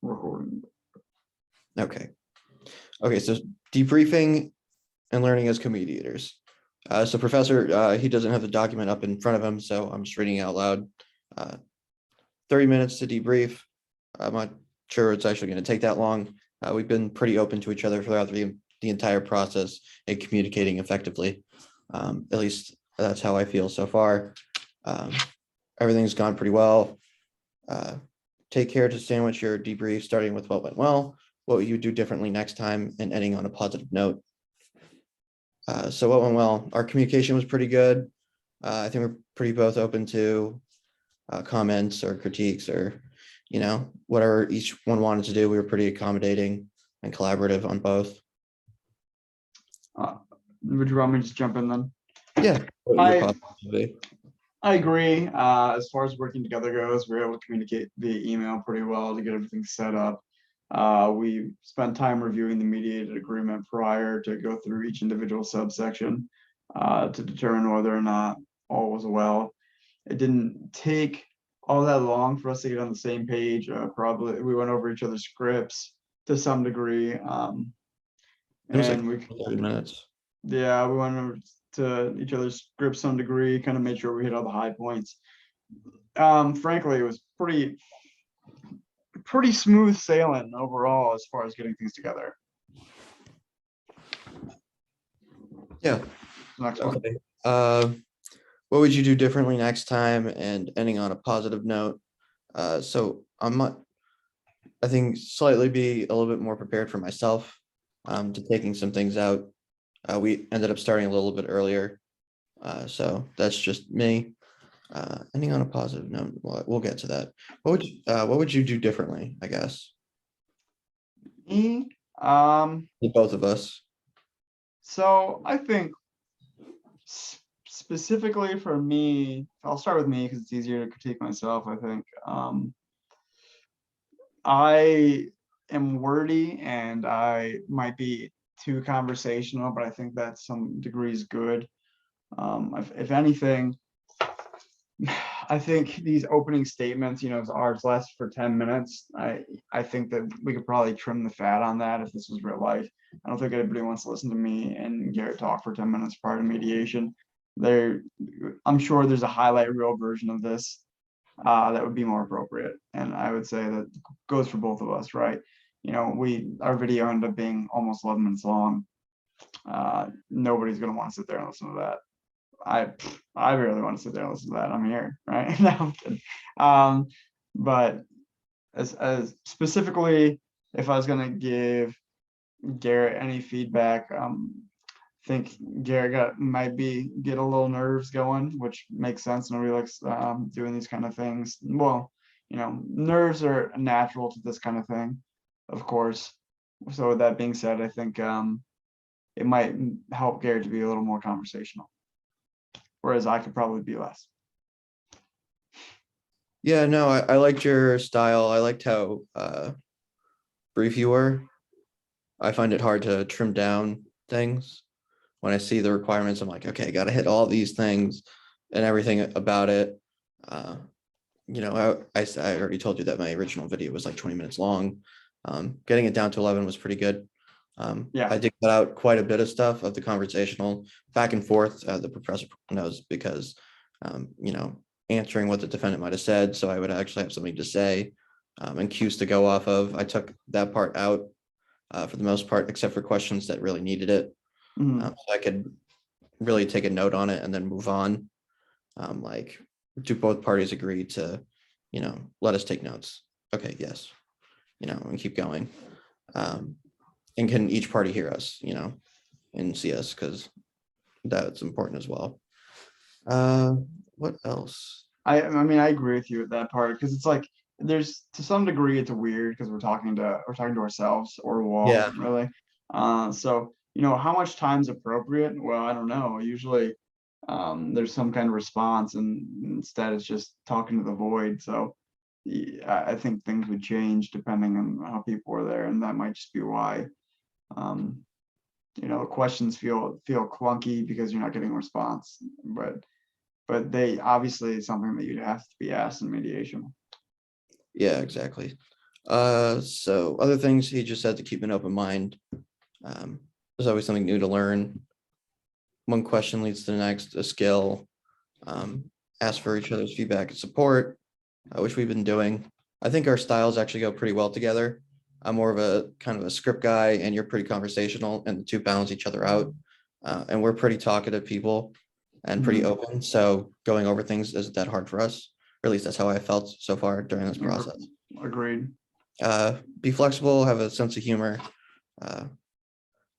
recording. Okay. Okay, so debriefing and learning as co-mediators. So Professor, he doesn't have the document up in front of him, so I'm just reading out loud. 30 minutes to debrief. I'm not sure it's actually going to take that long. We've been pretty open to each other throughout the entire process and communicating effectively. At least that's how I feel so far. Everything's gone pretty well. Take care to sandwich your debrief, starting with what went well, what would you do differently next time, and ending on a positive note. So what went well? Our communication was pretty good. I think we're pretty both open to comments or critiques or, whatever each one wanted to do. We were pretty accommodating and collaborative on both. Would you want me to just jump in then? Yeah. I agree. As far as working together goes, we are able to communicate via email pretty well to get everything set up. We spent time reviewing the mediated agreement prior to go through each individual subsection to determine whether or not all was well. It didn't take all that long for us to get on the same page. Probably we went over each other's scripts to some degree. It was like 30 minutes. Yeah, we went over to each other's scripts some degree, kind of made sure we hit all the high points. Frankly, it was pretty smooth sailing overall as far as getting things together. Yeah. Next one. Okay. What would you do differently next time, and ending on a positive note? So I think slightly be a little bit more prepared for myself to taking some things out. We ended up starting a little bit earlier. So that's just me. Ending on a positive note, we'll get to that. What would you do differently, I guess? Me, Both of us. so I think specifically for me, I'll start with me because it's easier to critique myself, I think. I am wordy and I might be too conversational, but I think that some degrees good. If anything, I think these opening statements, ours last for 10 minutes. I think that we could probably trim the fat on that if this was real life. I don't think anybody wants to listen to me and Garrett talk for 10 minutes prior to mediation. I'm sure there's a highlight reel version of this that would be more appropriate. And I would say that goes for both of us, right? Our video ended up being almost 11 minutes long. Nobody's going to want to sit there and listen to that. I really want to sit there and listen to that. I'm here, right? No, I'm kidding. But as specifically, if I was gonna give Garrett any feedback, I think Garrett might get a little nerves going, which makes sense. Nobody likes doing these kind of things. Well, nerves are natural to this kind of thing, of course. So with that being said, I think it might help Garrett to be a little more conversational, whereas I could probably be less. Yeah, no, I liked your style. I liked how brief you were. I find it hard to trim down things. When I see the requirements, I'm like, okay, got to hit all these things and everything about it. I already told you that my original video was like 20 minutes long. Getting it down to 11 was pretty good. Yeah. I did cut out quite a bit of stuff of the conversational back and forth. The professor knows because, answering what the defendant might have said. So I would actually have something to say and cues to go off of. I took that part out for the most part, except for questions that really needed it. So I could really take a note on it and then move on. Do both parties agree to, let us take notes? Okay, yes, and keep going. And can each party hear us, and see us, because that's important as well. What else? I mean, I agree with you with that part because it's like there's to some degree it's weird because we're talking to ourselves or a wall, Yeah. really. So how much time's appropriate? Well, I don't know. Usually, there's some kind of response, and instead it's just talking to the void. So I think things would change depending on how people are there, and that might just be why. The questions feel clunky because you're not getting a response, but they obviously it's something that you'd have to be asked in mediation. Yeah, exactly. So other things, he just said to keep an open mind. There's always something new to learn. One question leads to the next, a skill. Ask for each other's feedback and support, which we've been doing. I think our styles actually go pretty well together. I'm more of a kind of a script guy and you're pretty conversational, and the two balance each other out. And we're pretty talkative people and pretty Mhm. open. So going over things isn't that hard for us. Or at least that's how I felt so far during this process. Agreed. Be flexible, have a sense of humor. Uh,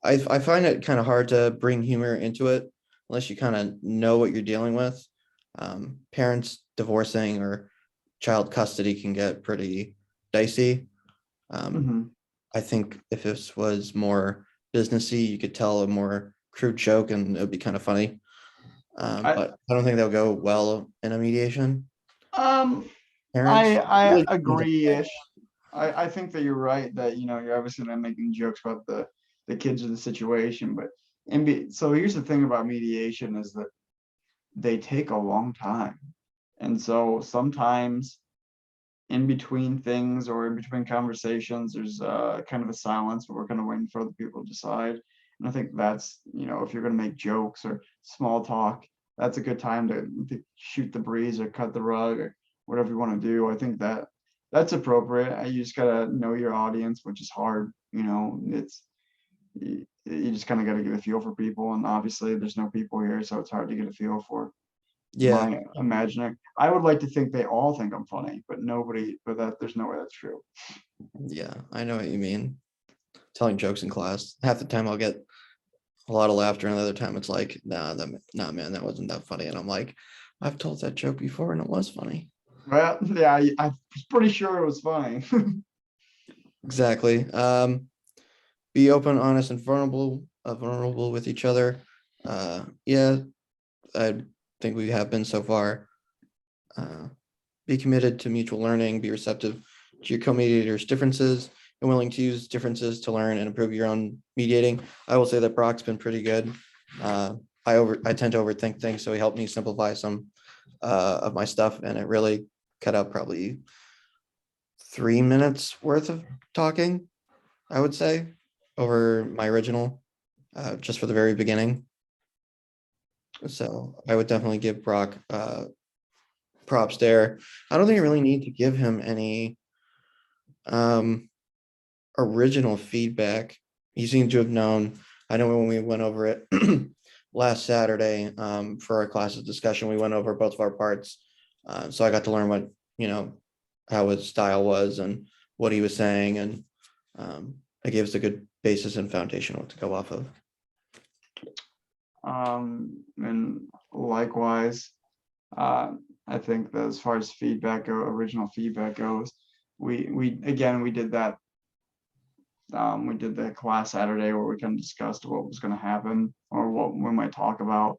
I find it kind of hard to bring humor into it unless you kind of know what you're dealing with. Parents divorcing or child custody can get pretty dicey. Um, Mhm. I think if this was more businessy, you could tell a more crude joke and it would be kind of funny. I, But I don't think they'll go well in a mediation. um, Parents I really depends on the day. agree-ish. I think that you're right that, you're obviously not making jokes about the kids of the situation, but so here's the thing about mediation is that they take a long time. And so sometimes in between things or in between conversations, there's kind of a silence, but we're kind of waiting for other people to decide. And I think that's, if you're going to make jokes or small talk, that's a good time to shoot the breeze or cut the rug or whatever you want to do. I think that's appropriate. You just gotta know your audience, which is hard. It's you just kind of got to get a feel for people, and obviously there's no people here, so it's hard to get a feel for Yeah, my imagining. I would like to think they all think I'm funny, but nobody, but there's no way that's true. yeah, I know what you mean. Telling jokes in class, half the time I'll get a lot of laughter, and the other time it's like, nah, man, that wasn't that funny. And I'm like, I've told that joke before and it was funny. Well, yeah, I was pretty sure it was funny. Exactly. Be open, honest, and vulnerable with each other. Yeah, I think we have been so far. Uh, be committed to mutual learning, be receptive to your co-mediators' differences, and willing to use differences to learn and improve your own mediating. I will say that Brock's been pretty good. I tend to overthink things, so he helped me simplify some of my stuff, and it really cut out probably 3 minutes worth of talking, I would say, over my original, just for the very beginning. So I would definitely give Brock props there. I don't think I really need to give him any um, original feedback. He seemed to have known. I know when we went over it last Saturday for our classes discussion, we went over both of our parts. So I got to learn what, how his style was and what he was saying. And it gave us a good basis and foundation to go off of. And likewise, I think that as far as original feedback goes, we did that. We did the class Saturday where we kind of discussed what was going to happen or what we might talk about.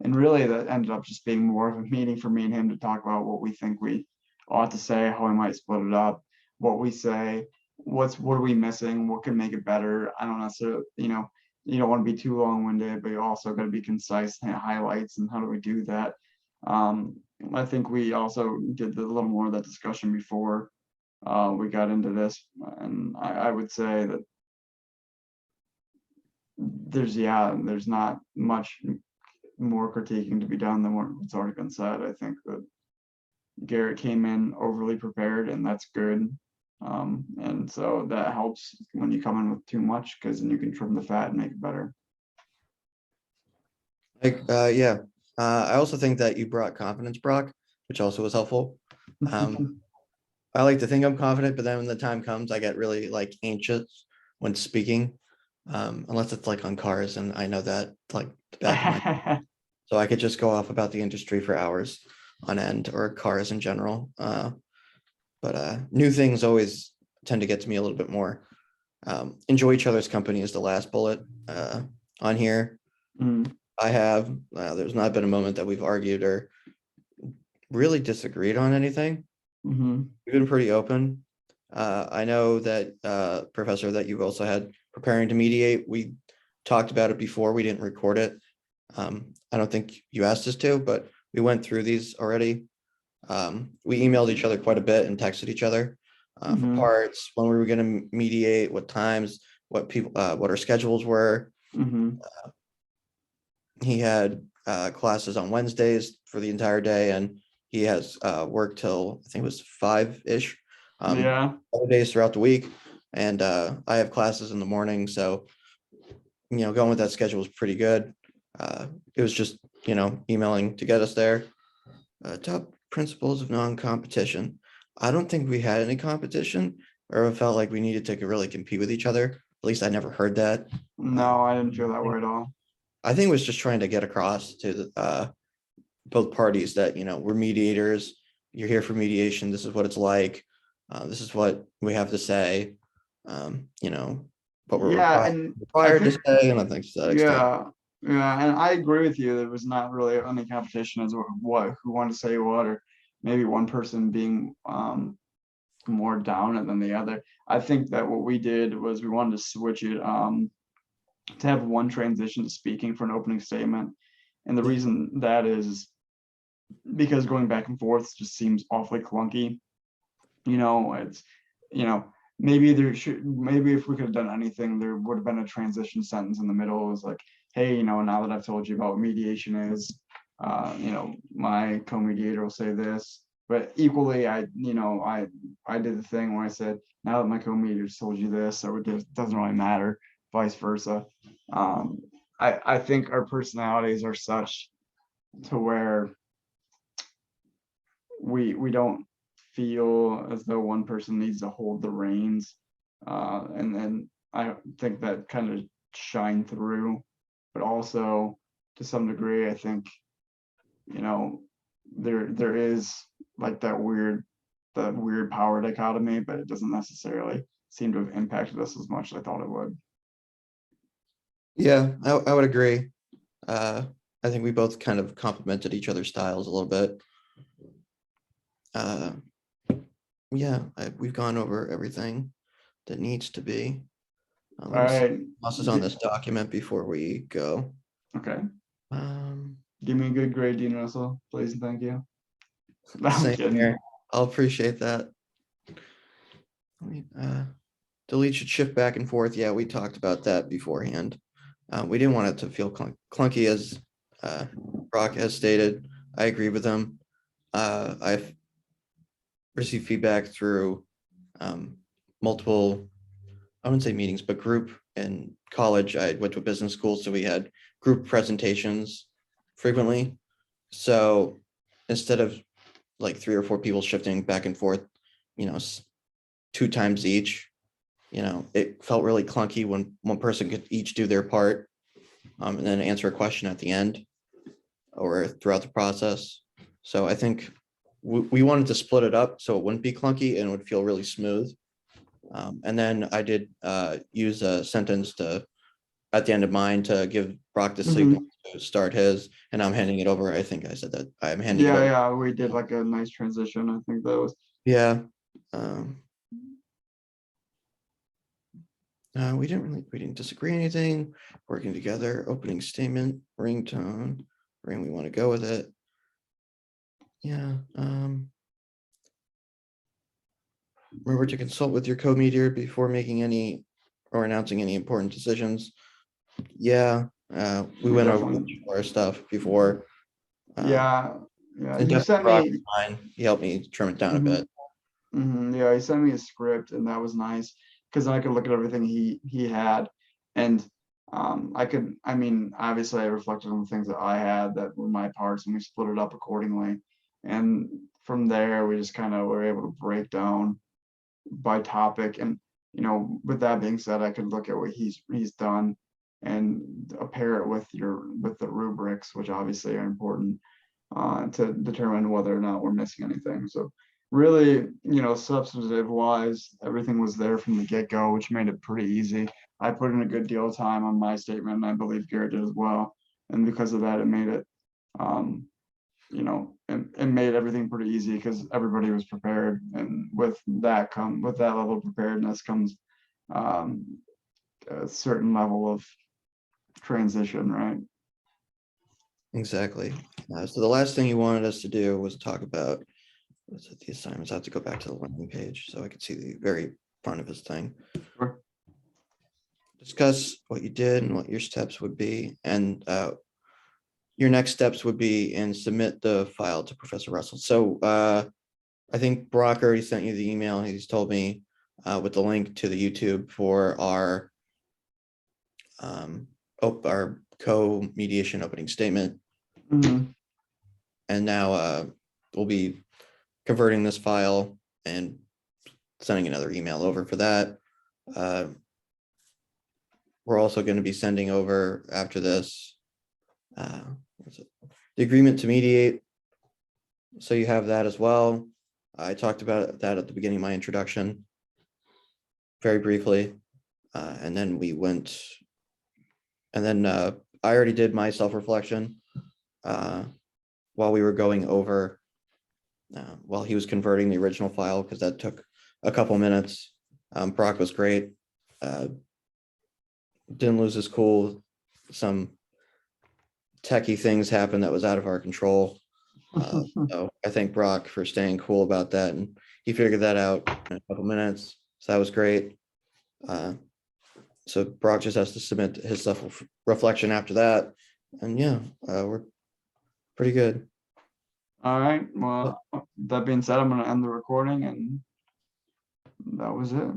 And really that ended up just being more of a meeting for me and him to talk about what we think we ought to say, how we might split it up, what we say, what are we missing, what can make it better. I don't necessarily, you don't want to be too long-winded, but you also got to be concise and highlights, and how do we do that? I think we also did a little more of that discussion before we got into this, and I would say that there's not much more critiquing to be done than what's already been said. I think that Garrett came in overly prepared, and that's good. And so that helps when you come in with too much, because then you can trim the fat and make it better. Yeah. I also think that you brought confidence, Brock, which also was helpful. I like to think I'm confident, but then when the time comes, I get really like anxious when speaking. Unless it's like on cars, and I know that like the back of my, so I could just go off about the industry for hours on end, or cars in general. But new things always tend to get to me a little bit more. Enjoy each other's company is the last bullet on here. Mm, There's not been a moment that we've argued or really disagreed on anything. mhm. We've been pretty open. I know that Professor, that you've also had preparing to mediate. We talked about it before. We didn't record it. I don't think you asked us to, but we went through these already. We emailed each other quite a bit and texted each other. for Mhm. parts, when we were gonna mediate, what times, what people, what our schedules were. Mhm. He had classes on Wednesdays for the entire day, and he has work till I think it was 5-ish. Yeah. Other days throughout the week, and I have classes in the morning, so going with that schedule was pretty good. It was just emailing to get us there. Top principles of non-competition. I don't think we had any competition, or felt like we needed to really compete with each other. At least I never heard that. No, I didn't feel that way at all. I think it was just trying to get across to both parties that we're mediators. You're here for mediation. This is what it's like. This is what we have to say. What we're Yeah, and I required to think, say, and I think to that extent. yeah, yeah, and I agree with you. There was not really any competition as what who wanted to say what, or maybe one person being more down than the other. I think that what we did was we wanted to switch it to have one transition to speaking for an opening statement. And the Yeah. reason that is because going back and forth just seems awfully clunky. It's, maybe if we could have done anything, there would have been a transition sentence in the middle. It was like, hey, now that I've told you about what mediation is, my co-mediator will say this. But equally, I did the thing where I said, now that my co-mediator's told you this, so it just doesn't really matter, vice versa. I think our personalities are such to where we don't feel as though one person needs to hold the reins. And then I think that kind of shine through, but also to some degree, I think, there is like that weird power dichotomy, but it doesn't necessarily seem to have impacted us as much as I thought it would. Yeah, I would agree. I think we both kind of complemented each other's styles a little bit. Uh, yeah, we've gone over everything that needs to be. All Let me see right. what else is on this document before we go. Okay. Um, Give me a good grade, Dean Russell, please and thank you. No, I'm Same kidding. here. I'll appreciate that. Delete should shift back and forth. Yeah, we talked about that beforehand. We didn't want it to feel clunky, as Brock has stated. I agree with him. I've received feedback through multiple, I wouldn't say meetings, but group in college. I went to a business school, so we had group presentations frequently. So instead of like 3 or 4 people shifting back and forth, 2 times each, it felt really clunky when one person could each do their part, and then answer a question at the end or throughout the process. So I think we wanted to split it up so it wouldn't be clunky and it would feel really smooth. And then I did use a sentence at the end of mine to give Brock the signal to start his, and I'm handing it over. I think I said that I'm handing it over. Yeah, we did like a nice transition. I think that was. Yeah. We didn't disagree anything. Working together, opening statement, ringtone, ring, we want to go with it. Yeah. Remember to consult with your co-mediator before making any or announcing any important decisions. Yeah, we went over our stuff before. Yeah, And you definitely sent Brock me. was fine. He helped me trim it down a bit. Yeah, he sent me a script, and that was nice because I could look at everything he had, and I mean, obviously I reflected on the things that I had that were my parts, and we split it up accordingly. And from there, we just kind of were able to break down by topic. And with that being said, I could look at what he's done and pair it with the rubrics, which obviously are important to determine whether or not we're missing anything. So really, substantive wise, everything was there from the get-go, which made it pretty easy. I put in a good deal of time on my statement, and I believe Garrett did as well. And because of that, it made it it made everything pretty easy because everybody was prepared. And with that level of preparedness comes a certain level of transition, right? Exactly. So the last thing you wanted us to do was talk about what's it, the assignments? I have to go back to the landing page so I can see the very front of his thing. Sure. Discuss what you did and what your steps would be, and your next steps would be and submit the file to Professor Russell. So I think Brock already sent you the email. He's told me with the link to the YouTube for our co-mediation opening statement. Mhm. And now we'll be converting this file and sending another email over for that. We're also going to be sending over after this what's it? The agreement to mediate. So you have that as well. I talked about that at the beginning of my introduction, very briefly. And then we went, and then I already did my self-reflection while we were going over, while he was converting the original file, because that took a couple minutes. Brock was great. Didn't lose his cool. Some techie things happened that was out of our control. So I thank Brock for staying cool about that, and he figured that out in a couple minutes. So that was great. So Brock just has to submit his self-reflection after that, and yeah, we're pretty good. All right, well, that being said, I'm gonna end the recording, and that was it.